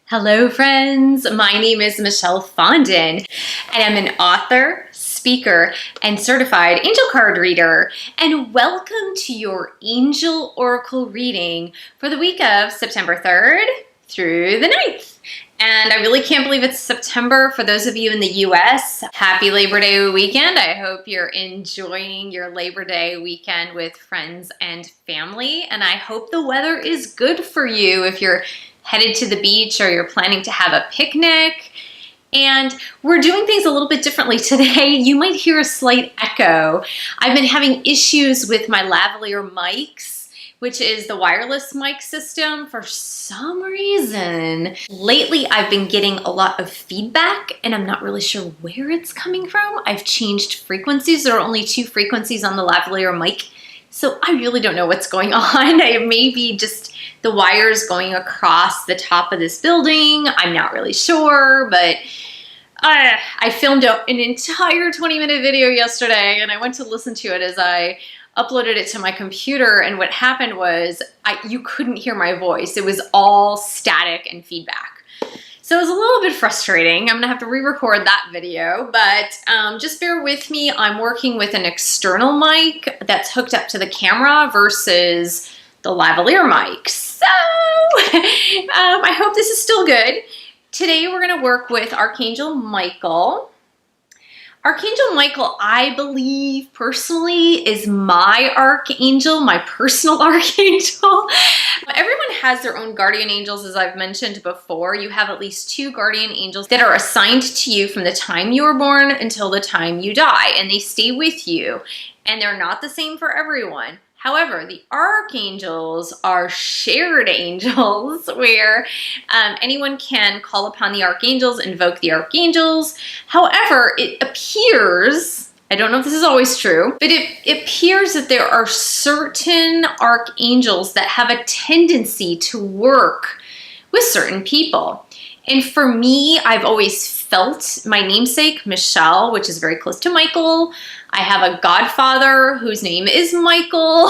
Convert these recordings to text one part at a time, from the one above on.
Hello friends, my name is Michelle Fondin and I'm an author, speaker, and certified angel card reader. And welcome to your angel oracle reading for the week of September 3rd through the 9th. And I really can't believe it's September. For those of you in the US, happy Labor Day weekend. I hope you're enjoying your Labor Day weekend with friends and family. And I hope the weather is good for you if you're headed to the beach or you're planning to have a picnic. And we're doing things a little bit differently today. You might hear a slight echo. I've been having issues with my lavalier mics, which is the wireless mic system. For some reason, lately I've been getting a lot of feedback and I'm not really sure where it's coming from. I've changed frequencies. There are only 2 frequencies on the lavalier mic, so I really don't know what's going on. It may be just the wires going across the top of this building. I'm not really sure, but I filmed an entire 20-minute video yesterday and I went to listen to it as I uploaded it to my computer, and what happened was you couldn't hear my voice. It was all static and feedback. So it was a little bit frustrating. I'm gonna have to re-record that video, but just bear with me. I'm working with an external mic that's hooked up to the camera versus the lavalier mic. So I hope this is still good. Today we're gonna work with Archangel Michael. Archangel Michael, I believe personally, is my archangel, my personal archangel. Everyone has their own guardian angels, as I've mentioned before. You have at least 2 guardian angels that are assigned to you from the time you were born until the time you die, and they stay with you, and they're not the same for everyone. However, the archangels are shared angels where anyone can call upon the archangels, invoke the archangels. However, it appears, I don't know if this is always true, but it appears that there are certain archangels that have a tendency to work with certain people. And for me, I've always felt my namesake, Michelle, which is very close to Michael. I have a godfather whose name is Michael.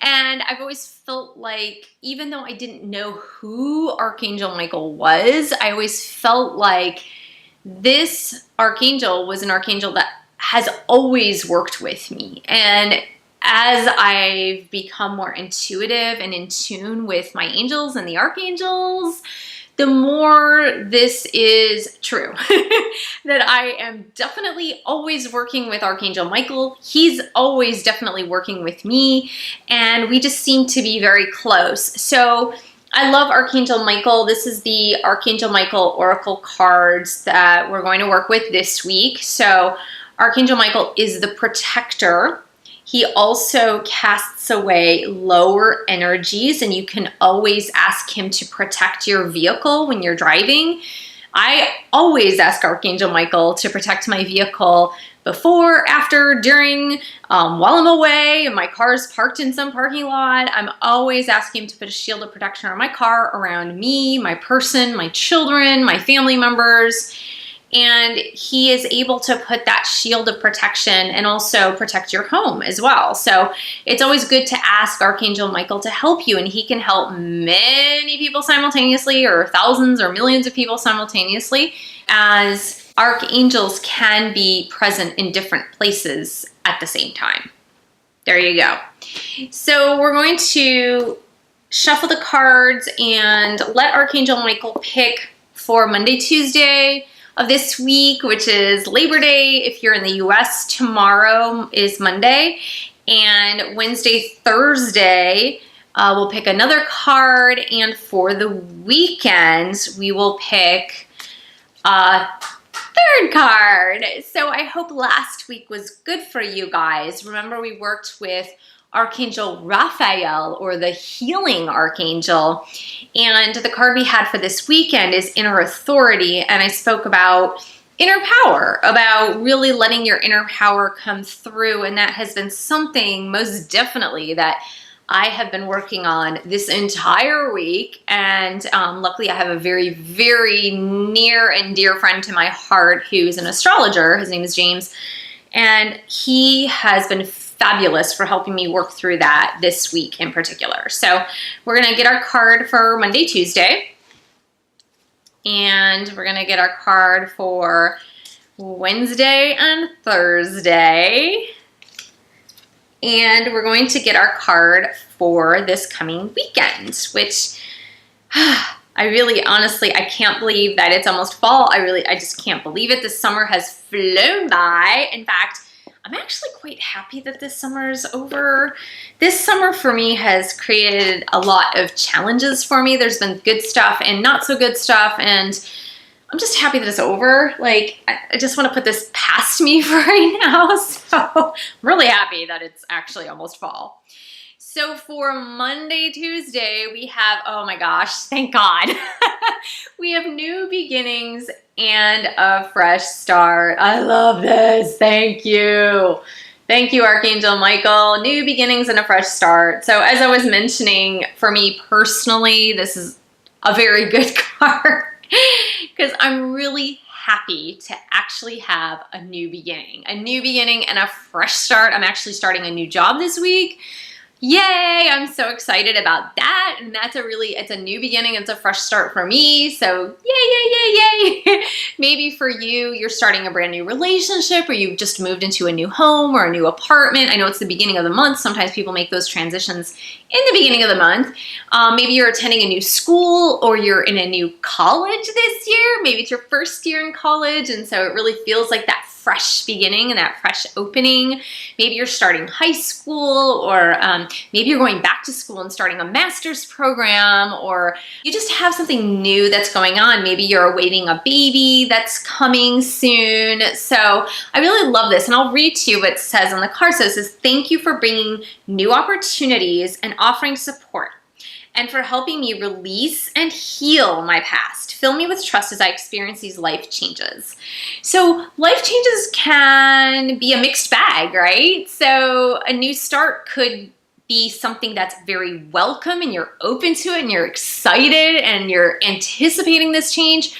And I've always felt like, even though I didn't know who Archangel Michael was, I always felt like this archangel was an archangel that has always worked with me. And as I've become more intuitive and in tune with my angels and the archangels, the more this is true, that I am definitely always working with Archangel Michael. He's always definitely working with me, and we just seem to be very close. So I love Archangel Michael. This is the Archangel Michael Oracle cards that we're going to work with this week. So Archangel Michael is the protector. He also casts away lower energies, and you can always ask him to protect your vehicle when you're driving. I always ask Archangel Michael to protect my vehicle before, after, during, while I'm away and my car's parked in some parking lot. I'm always asking him to put a shield of protection on my car, around me, my person, my children, my family members. And he is able to put that shield of protection and also protect your home as well. So it's always good to ask Archangel Michael to help you, and he can help many people simultaneously, or thousands or millions of people simultaneously, as archangels can be present in different places at the same time. There you go. So we're going to shuffle the cards and let Archangel Michael pick for Monday, Tuesday of this week, which is Labor Day. If you're in the US, tomorrow is Monday, and Wednesday, Thursday, we'll pick another card, and for the weekends, we will pick a 3rd card. So I hope last week was good for you guys. Remember, we worked with Archangel Raphael, or the healing archangel, and the card we had for this weekend is Inner Authority, and I spoke about inner power, about really letting your inner power come through, and that has been something most definitely that I have been working on this entire week. And luckily I have a very, very near and dear friend to my heart who's an astrologer. His name is James, and he has been fabulous for helping me work through that this week in particular. So we're gonna get our card for Monday, Tuesday. and we're gonna get our card for Wednesday and Thursday. And we're going to get our card for this coming weekend, which I really, honestly, I can't believe that it's almost fall. I just can't believe it. This summer has flown by. In fact, I'm actually quite happy that this summer is over. This summer for me has created a lot of challenges for me. There's been good stuff and not so good stuff, and I'm just happy that it's over. Like, I just want to put this past me for right now. So I'm really happy that it's actually almost fall. So for Monday, Tuesday, we have, oh my gosh, thank God. We have new beginnings and a fresh start. I love this. Thank you. Thank you, Archangel Michael. New beginnings and a fresh start. So as I was mentioning, for me personally, this is a very good card because I'm really happy to actually have a new beginning and a fresh start. I'm actually starting a new job this week. Yay, I'm so excited about that. And it's a new beginning. It's a fresh start for me. So yay. Maybe for you, you're starting a brand new relationship, or you've just moved into a new home or a new apartment. I know it's the beginning of the month. Sometimes people make those transitions in the beginning of the month. Maybe you're attending a new school, or you're in a new college this year. Maybe it's your first year in college. And so it really feels like that fresh beginning and that fresh opening. Maybe you're starting high school, or maybe you're going back to school and starting a master's program, or you just have something new that's going on. Maybe you're awaiting a baby that's coming soon. So I really love this, and I'll read to you what it says on the card. So it says, thank you for bringing new opportunities and offering support, and for helping me release and heal my past. Fill me with trust as I experience these life changes. So life changes can be a mixed bag, right? So a new start could be something that's very welcome, and you're open to it, and you're excited, and you're anticipating this change.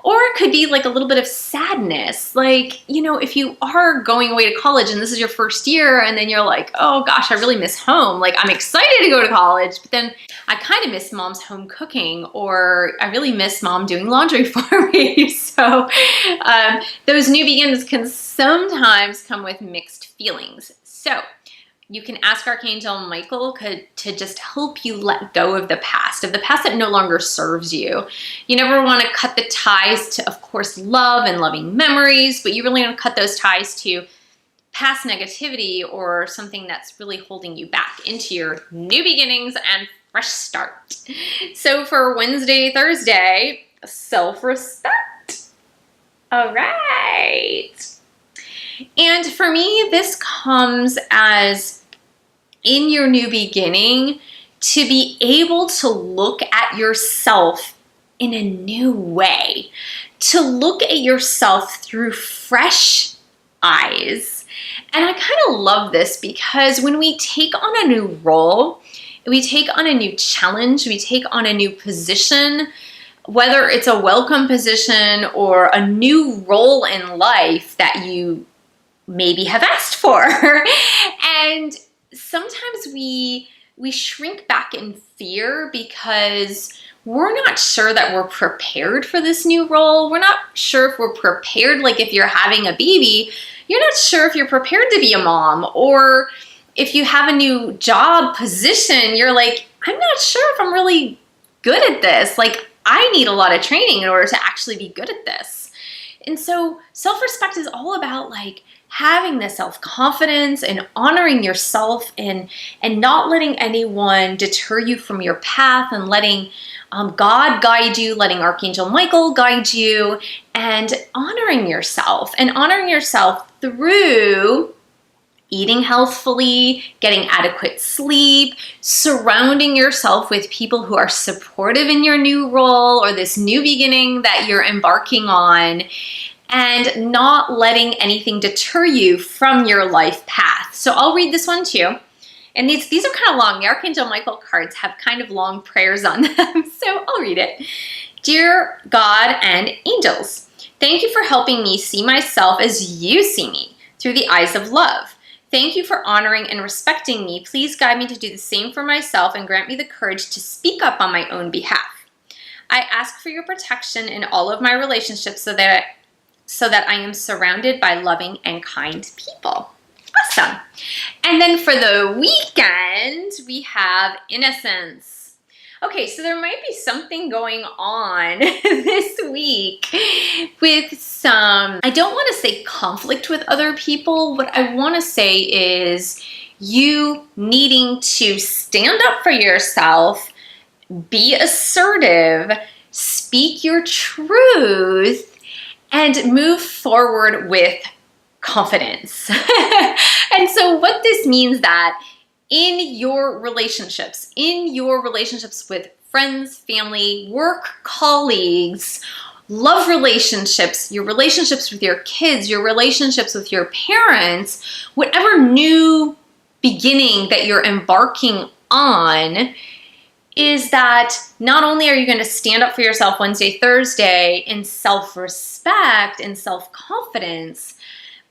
Or it could be like a little bit of sadness. Like, you know, if you are going away to college and this is your first year, and then you're like, oh gosh, I really miss home. Like, I'm excited to go to college, but then I kind of miss mom's home cooking, or I really miss mom doing laundry for me. So those new beginnings can sometimes come with mixed feelings. So you can ask Archangel Michael to just help you let go of the past that no longer serves you. You never want to cut the ties to, of course, love and loving memories, but you really want to cut those ties to past negativity or something that's really holding you back into your new beginnings and fresh start. So for Wednesday, Thursday, self-respect. All right. And for me, this comes as, in your new beginning, to be able to look at yourself in a new way, to look at yourself through fresh eyes. And I kind of love this because when we take on a new role, we take on a new challenge, we take on a new position, whether it's a welcome position or a new role in life that you maybe have asked for. And sometimes we shrink back in fear because we're not sure that we're prepared for this new role. We're not sure if we're prepared. Like, if you're having a baby, you're not sure if you're prepared to be a mom. Or if you have a new job position, you're like, I'm not sure if I'm really good at this. Like, I need a lot of training in order to actually be good at this. And so self-respect is all about like having the self-confidence and honoring yourself, and not letting anyone deter you from your path, and letting God guide you, letting Archangel Michael guide you, and honoring yourself through eating healthfully, getting adequate sleep, surrounding yourself with people who are supportive in your new role or this new beginning that you're embarking on, and not letting anything deter you from your life path. So I'll read this one too. And these are kind of long. The Archangel Michael cards have kind of long prayers on them, so I'll read it. Dear God and angels, thank you for helping me see myself as you see me, through the eyes of love. Thank you for honoring and respecting me. Please guide me to do the same for myself and grant me the courage to speak up on my own behalf. I ask for your protection in all of my relationships so that I am surrounded by loving and kind people. Awesome. And then for the weekend, we have innocence. Okay, so there might be something going on this week with some, I don't want to say conflict with other people. What I want to say is you needing to stand up for yourself, be assertive, speak your truth, and move forward with confidence. And so what this means that in your relationships with friends, family, work colleagues, love relationships, your relationships with your kids, your relationships with your parents, whatever new beginning that you're embarking on, is that not only are you going to stand up for yourself Wednesday, Thursday in self-respect and self-confidence,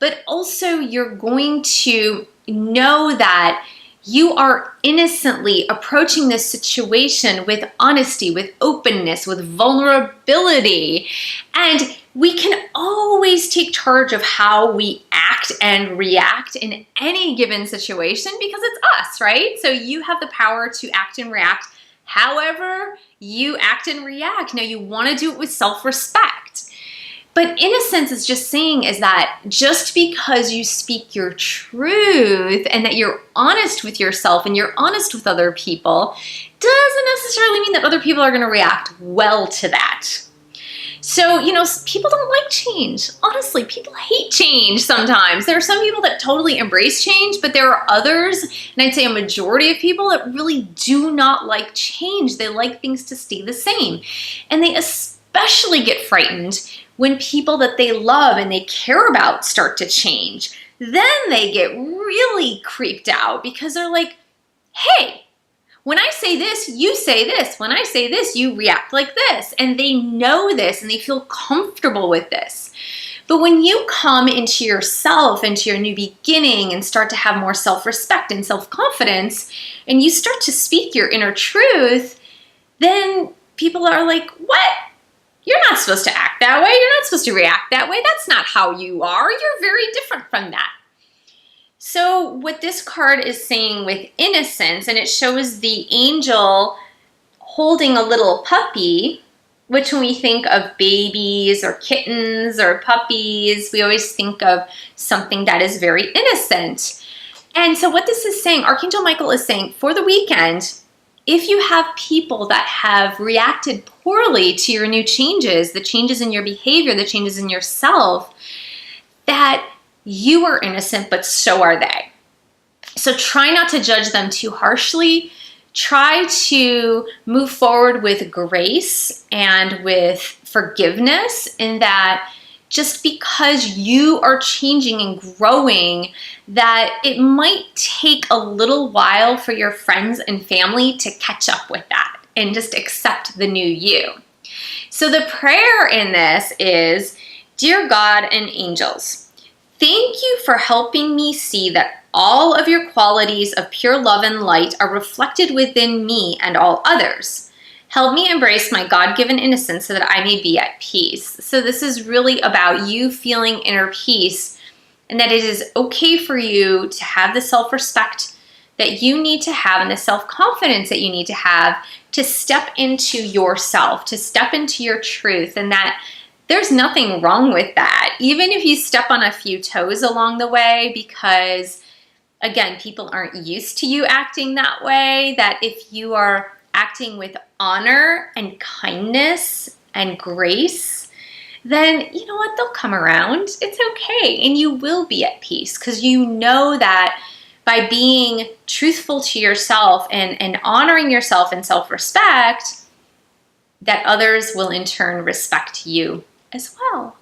but also you're going to know that you are innocently approaching this situation with honesty, with openness, with vulnerability. And we can always take charge of how we act and react in any given situation because it's us, right? So you have the power to act and react however you act and react. Now, you want to do it with self-respect. But innocence is just saying is that just because you speak your truth and that you're honest with yourself and you're honest with other people doesn't necessarily mean that other people are going to react well to that. So, people don't like change. Honestly, people hate change sometimes. There are some people that totally embrace change, but there are others, and I'd say a majority of people that really do not like change. They like things to stay the same. And they especially get frightened when people that they love and they care about start to change. Then they get really creeped out because they're like, hey, when I say this, you say this. When I say this, you react like this. And they know this and they feel comfortable with this. But when you come into yourself, into your new beginning and start to have more self-respect and self-confidence, and you start to speak your inner truth, then people are like, what? You're not supposed to act that way. You're not supposed to react that way. That's not how you are. You're very different from that. So what this card is saying with innocence, and it shows the angel holding a little puppy, which when we think of babies or kittens or puppies, we always think of something that is very innocent. And so what this is saying, Archangel Michael is saying, for the weekend, if you have people that have reacted poorly to your new changes, the changes in your behavior, the changes in yourself, that you are innocent, but so are they. So try not to judge them too harshly. Try to move forward with grace and with forgiveness in that just because you are changing and growing, that it might take a little while for your friends and family to catch up with that and just accept the new you. So the prayer in this is, Dear God and angels, thank you for helping me see that all of your qualities of pure love and light are reflected within me and all others. Help me embrace my God-given innocence so that I may be at peace. So this is really about you feeling inner peace and that it is okay for you to have the self-respect that you need to have and the self-confidence that you need to have to step into yourself, to step into your truth, and that there's nothing wrong with that. Even if you step on a few toes along the way because, again, people aren't used to you acting that way, that if you are acting with honor and kindness and grace, then you know what? They'll come around. It's okay. And you will be at peace because you know that by being truthful to yourself and honoring yourself and self-respect, that others will in turn respect you as well.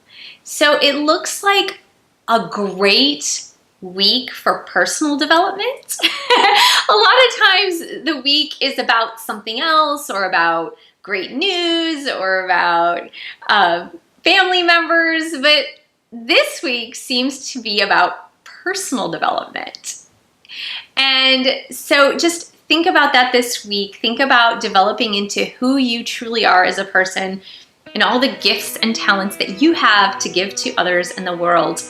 So it looks like a great week for personal development. A lot of times the week is about something else or about great news or about family members, but this week seems to be about personal development. And so just think about that this week. Think about developing into who you truly are as a person and all the gifts and talents that you have to give to others in the world.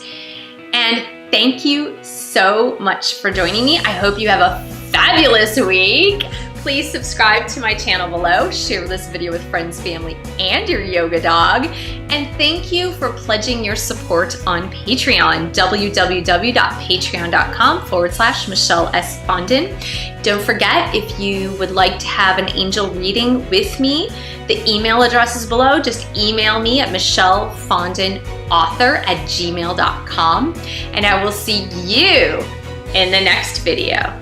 And thank you so much for joining me. I hope you have a fabulous week. Please subscribe to my channel below, share this video with friends, family, and your yoga dog. And thank you for pledging your support on Patreon, www.patreon.com/MichelleFondin. Don't forget, if you would like to have an angel reading with me, the email address is below. Just email me at michellefondinauthor@gmail.com, and I will see you in the next video.